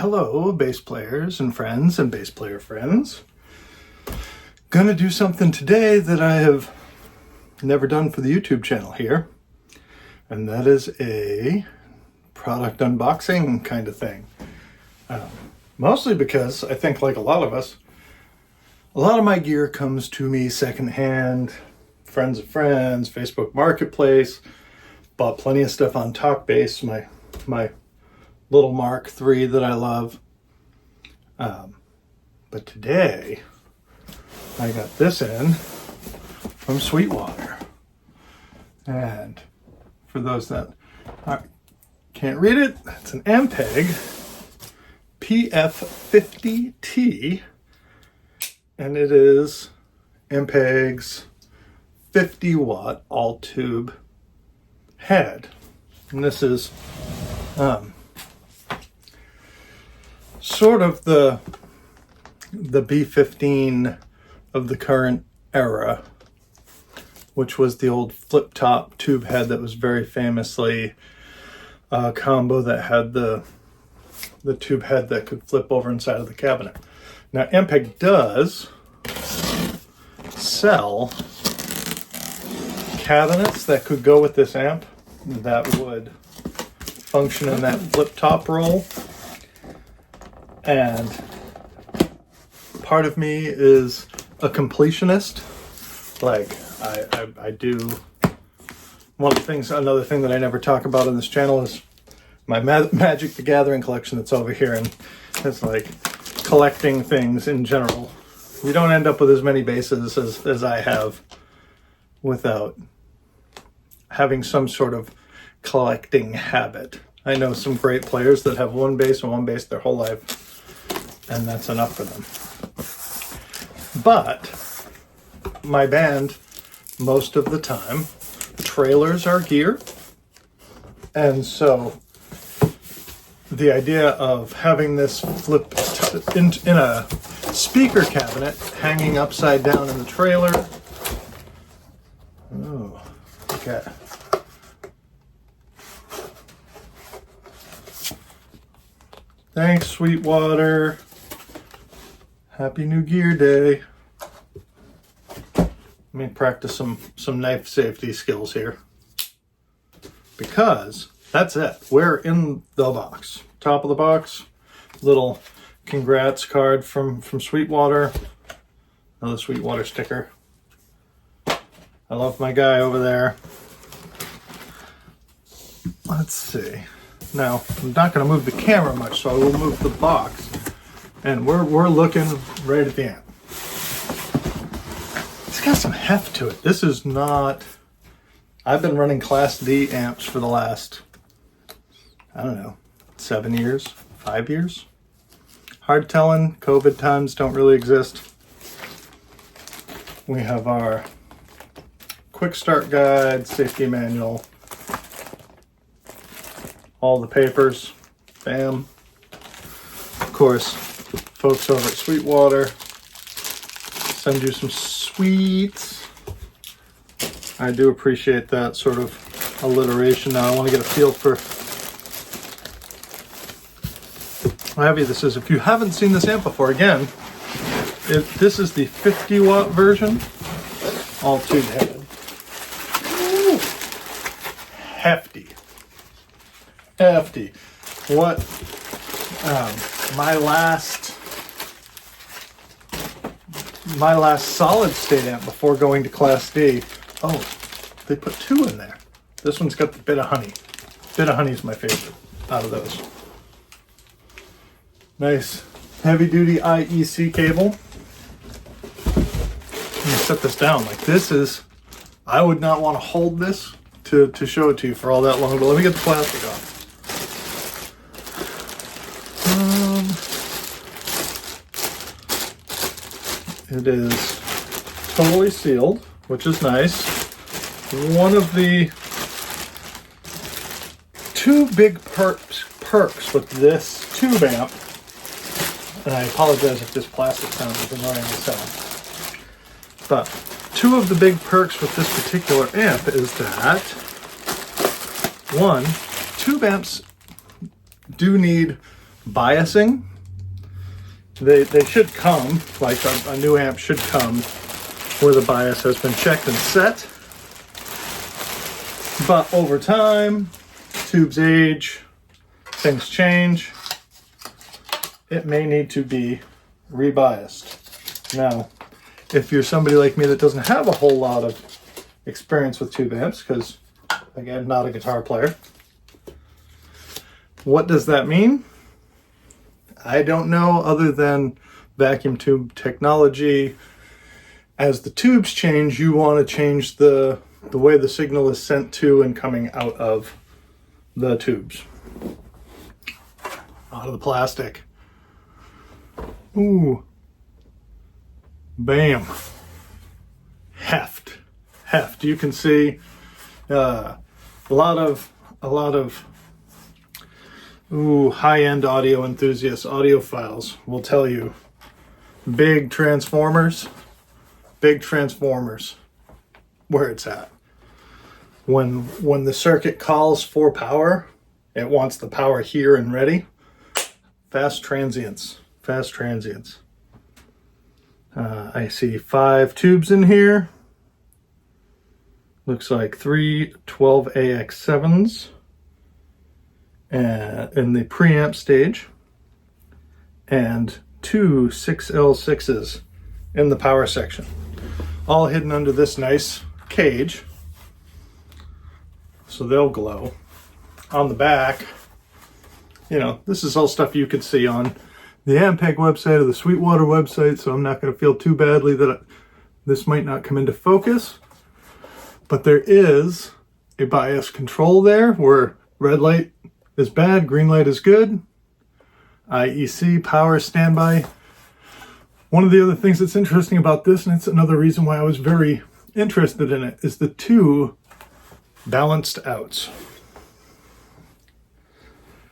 Hello, bass players and friends and bass player friends. Gonna do something today that I have never done for the YouTube channel here, and that is a product unboxing kind of thing. Mostly because I think, like a lot of us, a lot of my gear comes to me secondhand, friends of friends, Facebook Marketplace. Bought plenty of stuff on Talkbase, my little Mark III that I love. But today, I got this in from Sweetwater. And for those that can't read it, it's an Ampeg PF-50T. And it is Ampeg's 50-watt all-tube head. And this is sort of the B15 of the current era, which was the old flip-top tube head that was very famously a combo that had the tube head that could flip over inside of the cabinet. Now, Ampeg does sell cabinets that could go with this amp that would function in that flip-top role. And part of me is a completionist. Like, I do, another thing that I never talk about on this channel is my Magic the Gathering collection that's over here, and it's like collecting things in general. You don't end up with as many bases as I have without having some sort of collecting habit. I know some great players that have one bass their whole life, and that's enough for them. But my band, most of the time, trailers are gear, and so the idea of having this flip in a speaker cabinet hanging upside down in the trailer. Oh, okay. Thanks, Sweetwater. Happy New Gear Day. Let me practice some knife safety skills here. Because that's it. We're in the box. Top of the box. Little congrats card from Sweetwater. Another Sweetwater sticker. I love my guy over there. Let's see. Now, I'm not going to move the camera much, so I will move the box. And we're looking right at the amp. It's got some heft to it. This is not... I've been running Class D amps for the last, I don't know, 7 years, 5 years? Hard telling. COVID times don't really exist. We have our quick start guide, safety manual, all the papers, bam. Of course, folks over at Sweetwater send you some sweets. I do appreciate that sort of alliteration. Now I want to get a feel for how heavy this is. If you haven't seen this amp before, again, this is the 50-watt version, all tube head. Ooh. Hefty. What my last solid state amp before going to Class D. Oh, they put 2 in there. This one's got the bit of honey. Bit of honey is my favorite out of those. Nice heavy duty IEC cable. Let me set this down. Like, this is, I would not want to hold this to show it to you for all that long, but let me get the plastic off. It is totally sealed, which is nice. One of the 2 big perks with this tube amp, and I apologize if this plastic sound is annoying myself, but 2 of the big perks with this particular amp is that, 1, tube amps do need biasing. They should come, like a new amp should come, where the bias has been checked and set. But over time, tubes age, things change. It may need to be rebiased. Now, if you're somebody like me that doesn't have a whole lot of experience with tube amps, because again, not a guitar player, what does that mean? I don't know, other than vacuum tube technology. As the tubes change, you want to change the way the signal is sent to and coming out of the tubes. Out of the plastic. Ooh. Bam. Heft. You can see a lot of high-end audio enthusiasts, audiophiles will tell you big transformers where it's at. When the circuit calls for power, it wants the power here and ready. Fast transients. I see 5 tubes in here. Looks like 3 12AX7s in the preamp stage, and 2 6L6s in the power section, all hidden under this nice cage, so they'll glow. On the back, you know, this is all stuff you could see on the Ampeg website or the Sweetwater website, so I'm not going to feel too badly that this might not come into focus. But there is a bias control there where red light is bad, green light is good. IEC, power, standby. One of the other things that's interesting about this, and it's another reason why I was very interested in it, is the 2 balanced outs.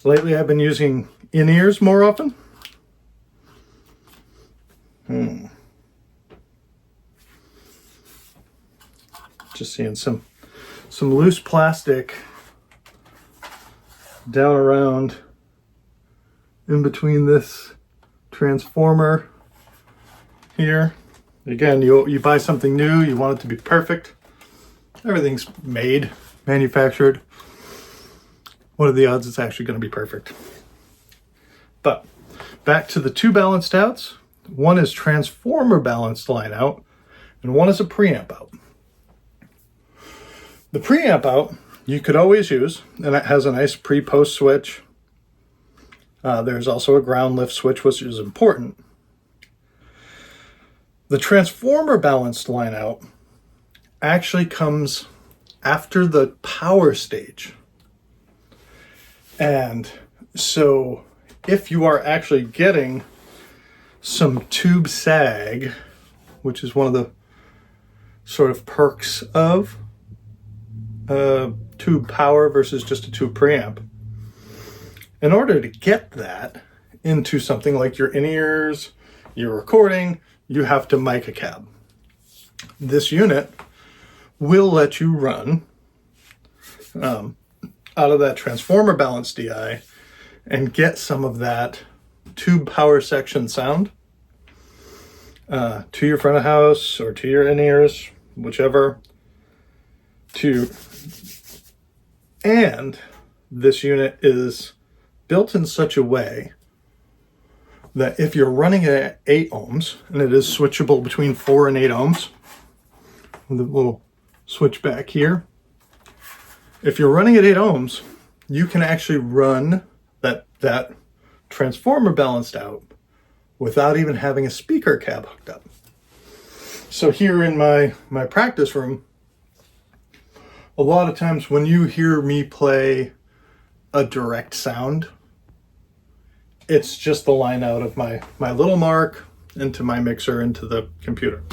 Lately I've been using in-ears more often. Just seeing some loose plastic down around in between this transformer here. Again, you buy something new, you want it to be perfect. Everything's manufactured. What are the odds it's actually going to be perfect? But back to the 2 balanced outs. One is transformer balanced line out, and one is a preamp out. The preamp out you could always use, and it has a nice pre-post switch. There's also a ground lift switch, which is important. The transformer balanced line out actually comes after the power stage. And so if you are actually getting some tube sag, which is one of the sort of perks of tube power versus just a tube preamp, in order to get that into something like your in-ears, your recording, you have to mic a cab. This unit will let you run out of that transformer balanced DI and get some of that tube power section sound to your front of house or to your in-ears, whichever. And this unit is built in such a way that if you're running it at 8 ohms, and it is switchable between 4 and 8 ohms, with a little switch back here. If you're running at 8 ohms, you can actually run that transformer balanced out without even having a speaker cab hooked up. So here in my practice room, a lot of times when you hear me play a direct sound, it's just the line out of my little mark into my mixer into the computer.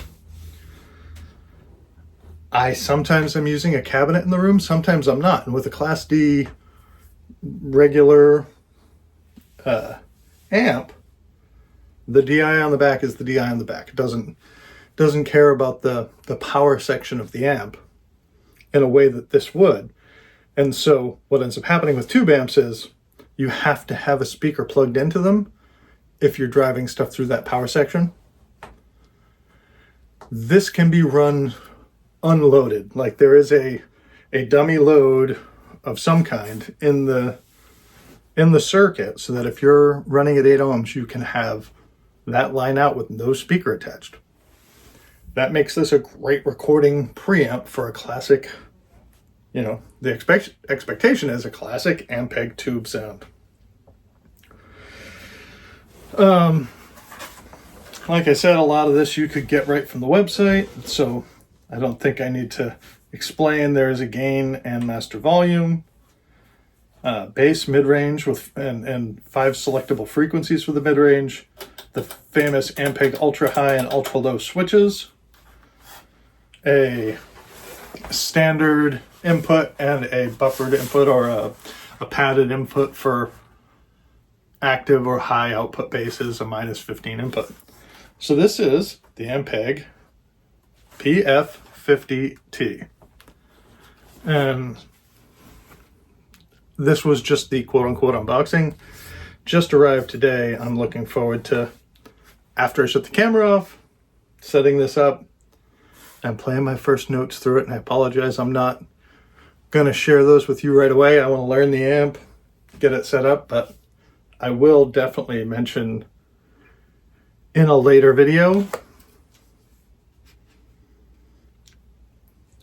I sometimes am using a cabinet in the room, sometimes I'm not. And with a Class D regular amp, the DI on the back is the DI on the back. It doesn't care about the power section of the amp in a way that this would. And so what ends up happening with tube amps is you have to have a speaker plugged into them if you're driving stuff through that power section. This can be run unloaded. Like there is a dummy load of some kind in the circuit, so that if you're running at 8 ohms, you can have that line out with no speaker attached. That makes this a great recording preamp for a classic, you know, the expectation is a classic Ampeg tube sound. Like I said, a lot of this you could get right from the website, so I don't think I need to explain. There is a gain and master volume, bass, mid-range with and 5 selectable frequencies for the mid-range, the famous Ampeg ultra-high and ultra-low switches, a standard input and a buffered input, or a padded input for active or high output basses, a -15 input. So this is the Ampeg PF-50T. And this was just the quote-unquote unboxing. Just arrived today. I'm looking forward to, after I shut the camera off, setting this up and playing my first notes through it. And I apologize, I'm not going to share those with you right away. I want to learn the amp, get it set up, but I will definitely mention in a later video.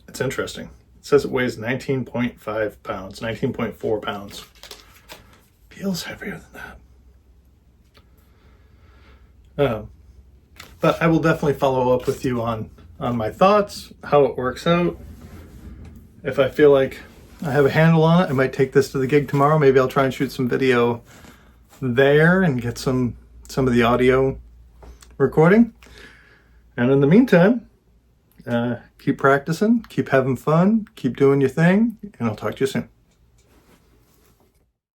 It's interesting. It says it weighs 19.5 pounds, 19.4 pounds. Feels heavier than that. But I will definitely follow up with you on my thoughts, how it works out. If I feel like I have a handle on it, I might take this to the gig tomorrow. Maybe I'll try and shoot some video there and get some of the audio recording. And in the meantime, keep practicing, keep having fun, keep doing your thing, and I'll talk to you soon.